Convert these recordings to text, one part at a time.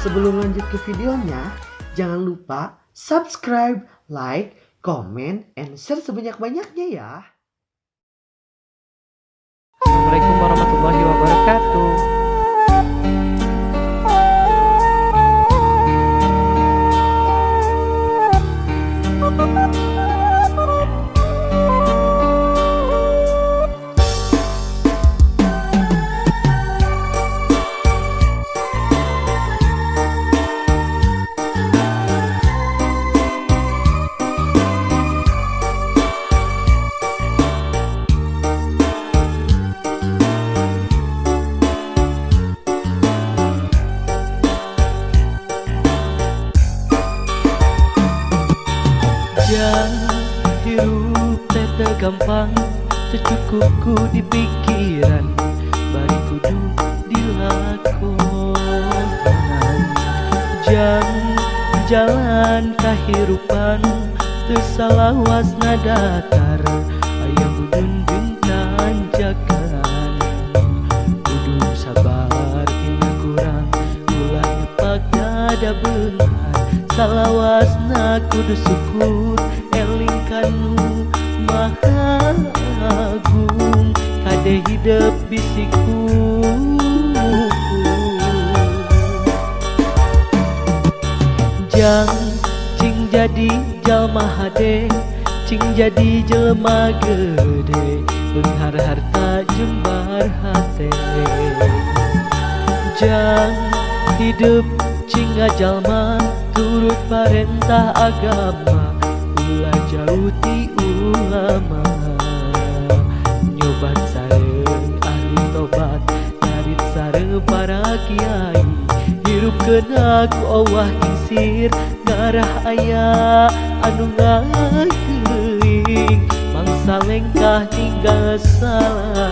Sebelum lanjut ke videonya, jangan lupa subscribe, like, comment, and share sebanyak-banyaknya ya. Assalamualaikum warahmatullahi wabarakatuh. Jang, hirup tete gampang, secukupku di pikiran, bari kudu dilakonan. Jang, jalan kahirupan, teu salawasna datar, aya mudun jeung tanjakan. Kudu sabar tina kurang, ulah nepak dada beunghar, salawasna kudu syukur eling kanu maha agung, kade hidup bisiku. Jang, cing jadi jalma hade, cing jadi jelema gede, beunghar harta jembar hate. Jang, hidup cing ngajalma turut parentah agama, ulah jauh ti ulama, nyoban sareng ahli tobat, narit sareng para kiai, hirup kena ku Allah kisir, ngarah aya anu ngageuing, mangsa lengkah ninggal salah.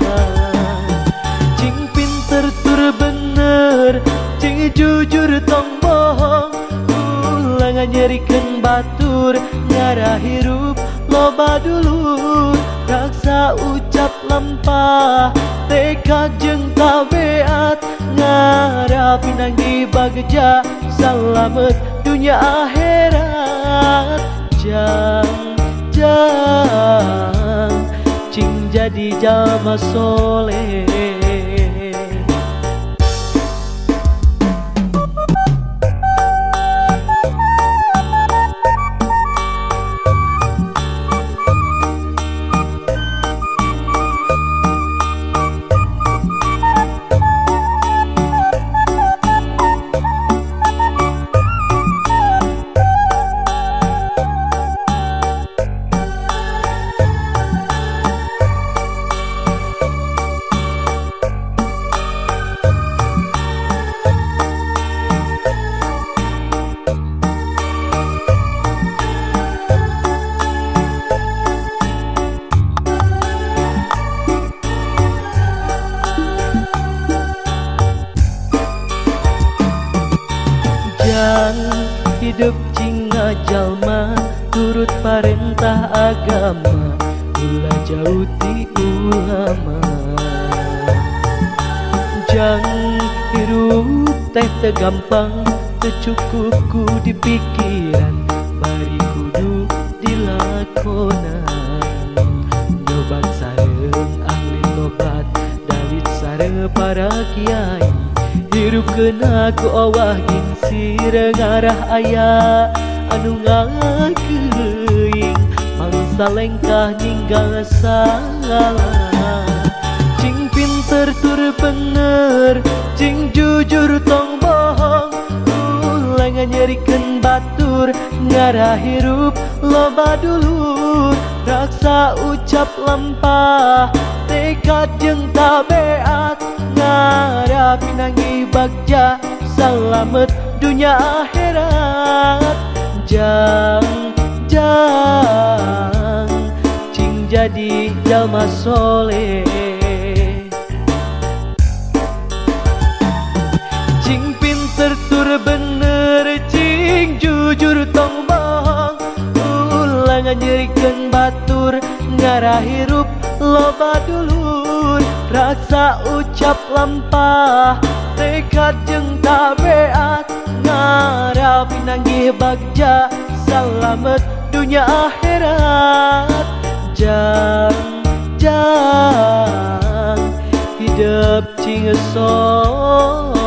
Cing pinter tur bener, cing jujur tong bohong, nganyerikeun batur, ngarah hirup loba dulur, raksa ucap lempah, tekad jeung tabeat, ngarah pinanggi bagja, salamet dunya akhirat. Jang, jang, cing jadi jalma soleh. Jang, hidup cing ngajalma, turut parentah agama, ulah jauh ti ulama. Jang, hirup teh teu gampang, teu cukupku di pikiran, bari kudu dilakonan. Nyoban sareng ahli tobat, dalit sareng para kiai, hirup kena ku Allah gingsir, ngarah aya anu ngageuing, mangsa lengkah ninggal salah. Cing pinter tur bener, cing jujur tong bohong, ulah nganyerikeun batur, ngarah hirup loba dulur, raksa ucap lempah, tekad jeung tabeat, ngarah pinanggi bagja, salamet dunya akhirat. Jang, jang, cing jadi jalma soleh. Cing pinter tur bener, cing jujur tong bohong, ulah nganyerikeun batur, ngarah hirup loba dulur, raksa ucap lampah, tekad jeung tabeat, pinanggih bagja salamet dunia akhirat. Jang, jang, hidup cingeson